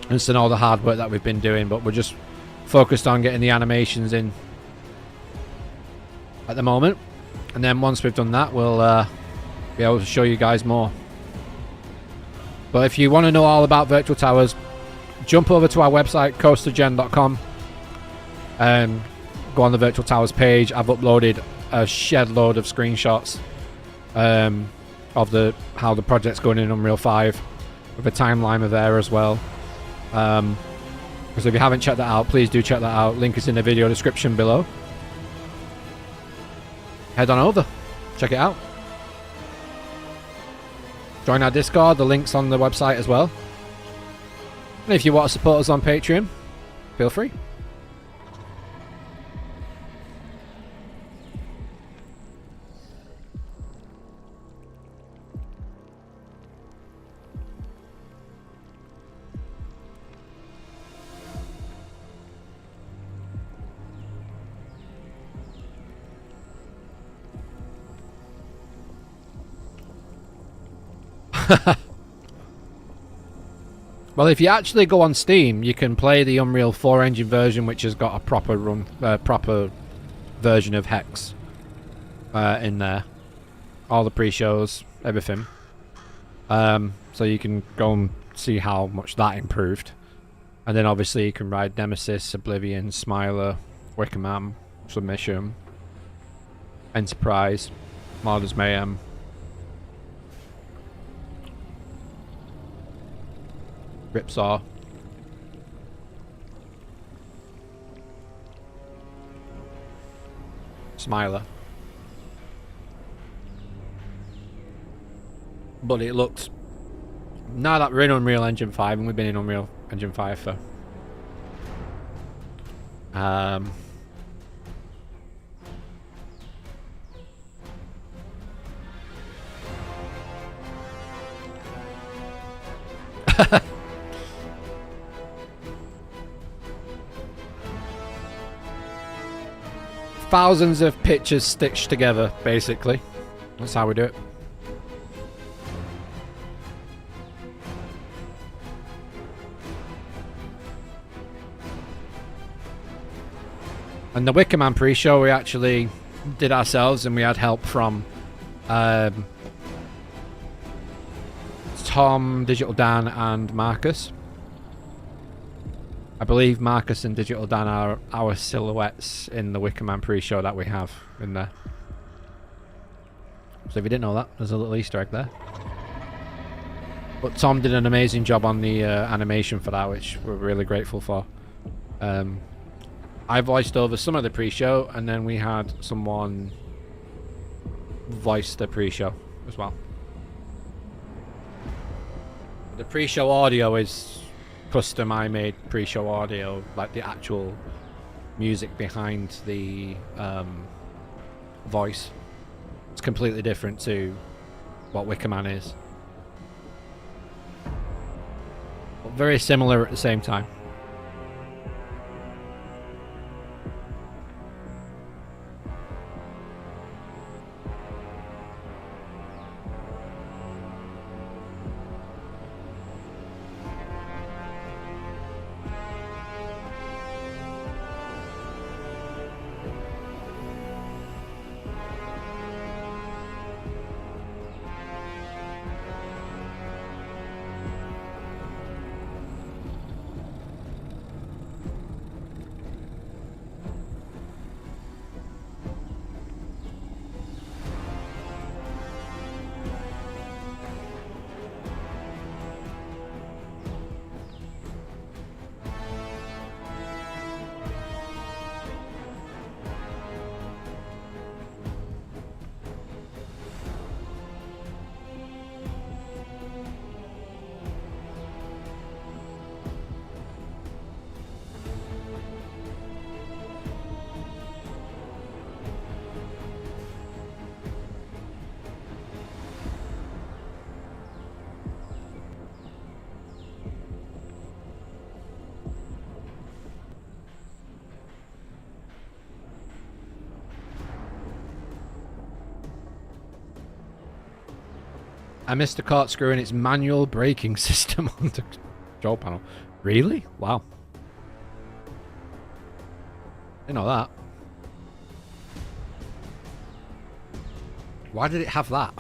and seen all the hard work that we've been doing, but we're just focused on getting the animations in at the moment, and then once we've done that, we'll be able to show you guys more. But if you want to know all about Virtual Towers, jump over to our website, CoasterGen.com, and go on the Virtual Towers page. I've uploaded a shed load of screenshots of how the project's going in Unreal 5 with a timeline of there as well. So if you haven't checked that out, please do check that out. Link is in the video description below. Head on over, check it out. Join our Discord, the link's on the website as well. And if you want to support us on Patreon, feel free. Well, if you actually go on Steam, you can play the Unreal 4 engine version, which has got a proper version of Hex in there. All the pre-shows, everything. So you can go and see how much that improved. And then obviously you can ride Nemesis, Oblivion, Smiler, Wickerman, Submission, Enterprise, Marder's Mayhem. Ripsaw. Smiler. But it looks... Now that we're in Unreal Engine 5, and we've been in Unreal Engine 5 for... thousands of pictures stitched together, basically. That's how we do it. And the Wickerman pre-show we actually did ourselves, and we had help from Tom, Digital Dan, and Marcus. I believe Marcus and Digital Dan are our silhouettes in the Wickerman pre-show that we have in there. So if you didn't know that, there's a little Easter egg there. But Tom did an amazing job on the animation for that, which we're really grateful for. I voiced over some of the pre-show, and then we had someone voice the pre-show as well. The pre-show audio is custom. I made pre-show audio, like the actual music behind the voice. It's completely different to what Wickerman is, but very similar at the same time. I missed the corkscrew in its manual braking system on the control panel. Really? Wow. Didn't know that. Why did it have that?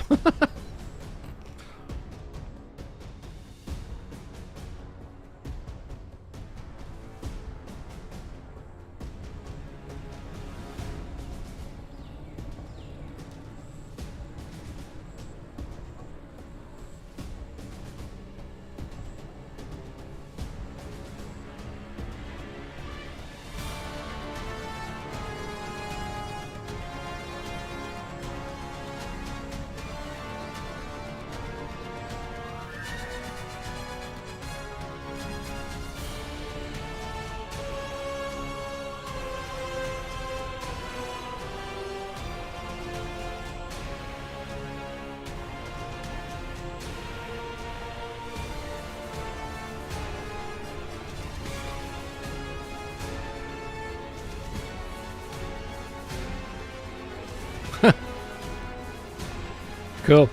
Cool.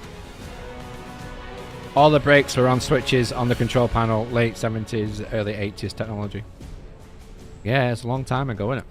All the brakes were on switches on the control panel, late 70s, early 80s technology. Yeah, it's a long time ago, isn't it?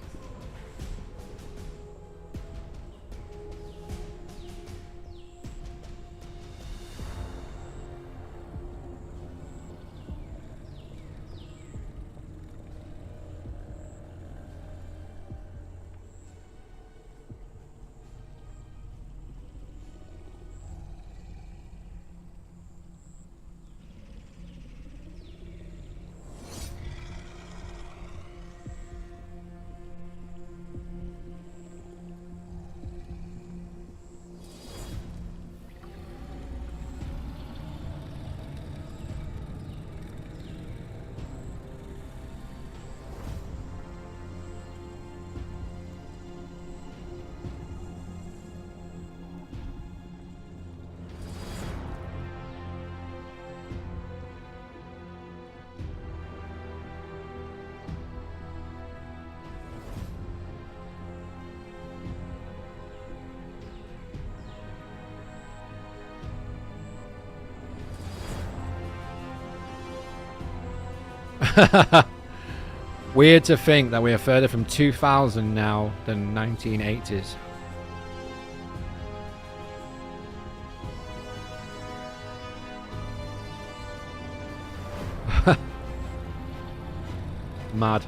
Weird to think that we are further from 2000 now than 1980s. Mad.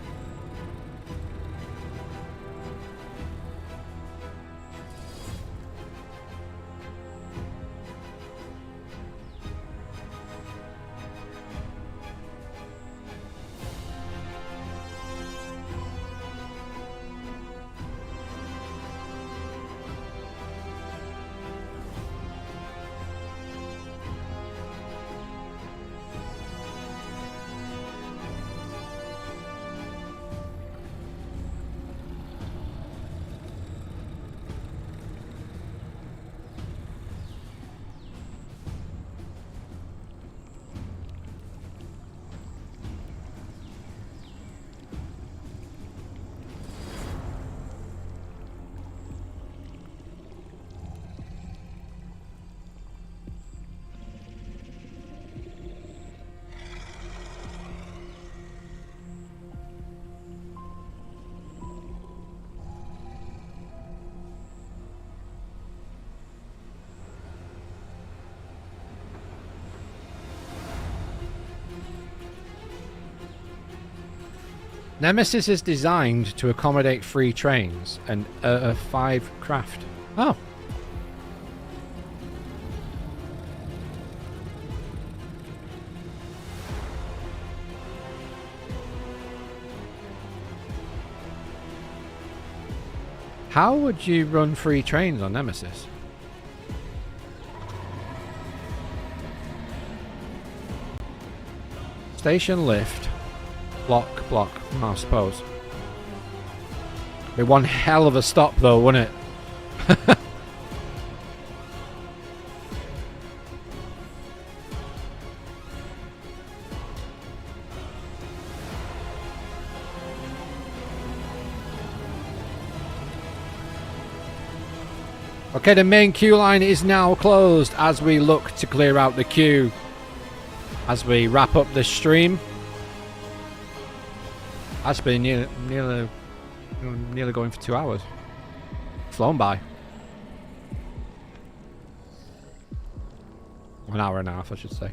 Nemesis is designed to accommodate 3 trains and 5 craft. Oh. How would you run 3 trains on Nemesis? Station lift. Block. I suppose. Be one hell of a stop though, wouldn't it? Okay, the main queue line is now closed as we look to clear out the queue as we wrap up this stream. That's been nearly going for 2 hours. Flown by. 1 hour and a half, I should say.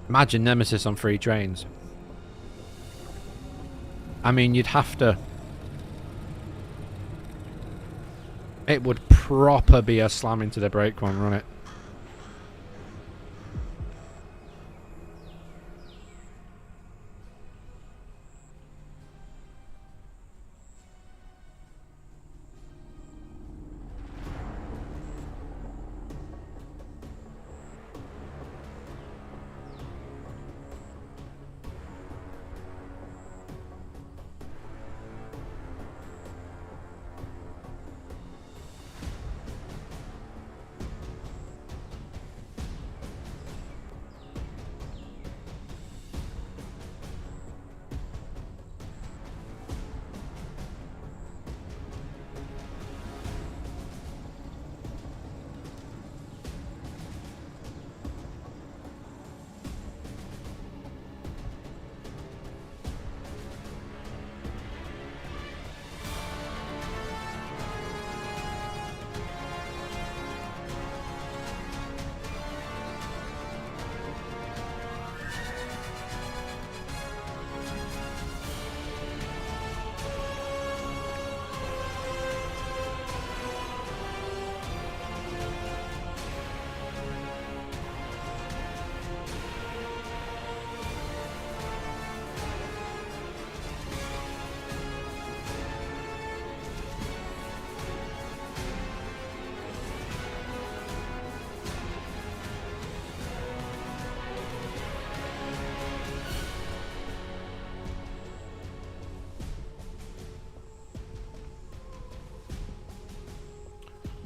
Imagine Nemesis on free trains. I mean, you'd have to... It would proper be a slam into the brake one, wouldn't it?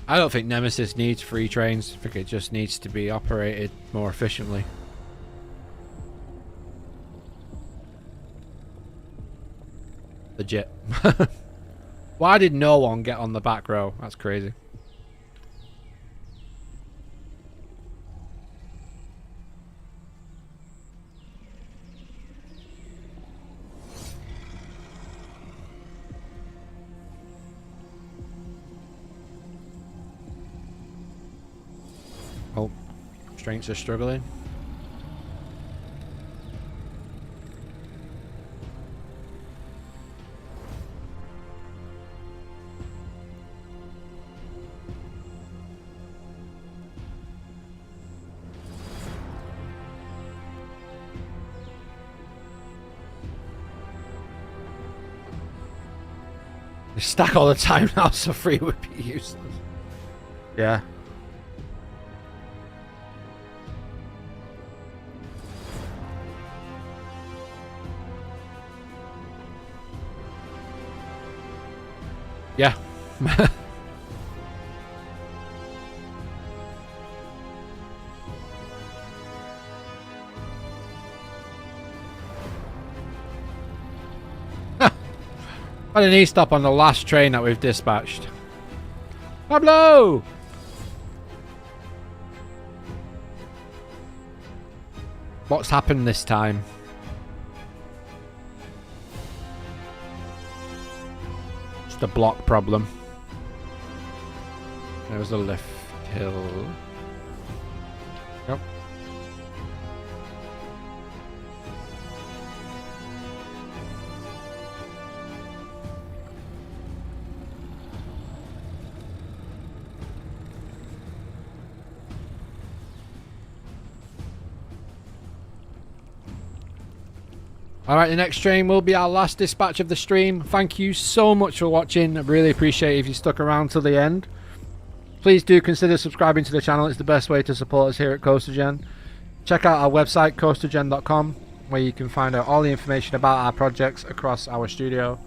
I don't think Nemesis needs free trains. I think it just needs to be operated more efficiently. Legit. Why did no one get on the back row? That's crazy. Oh, strengths are struggling. They stack all the time now, so free would be useless. Yeah. Yeah. What an e-stop on the last train that we've dispatched. Pablo! What's happened this time? Just a block problem. There was a lift hill. Yep. Alright, the next train will be our last dispatch of the stream. Thank you so much for watching. I really appreciate it if you stuck around till the end. Please do consider subscribing to the channel. It's the best way to support us here at CoasterGen. Check out our website, CoasterGen.com, where you can find out all the information about our projects across our studio.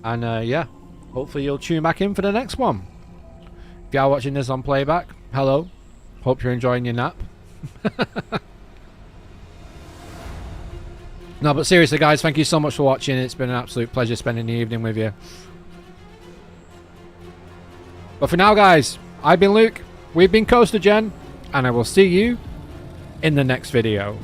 And yeah, hopefully you'll tune back in for the next one. If you are watching this on playback, hello. Hope you're enjoying your nap. No, but seriously, guys, thank you so much for watching. It's been an absolute pleasure spending the evening with you. But for now, guys, I've been Luke. We've been CoasterGen, and I will see you in the next video.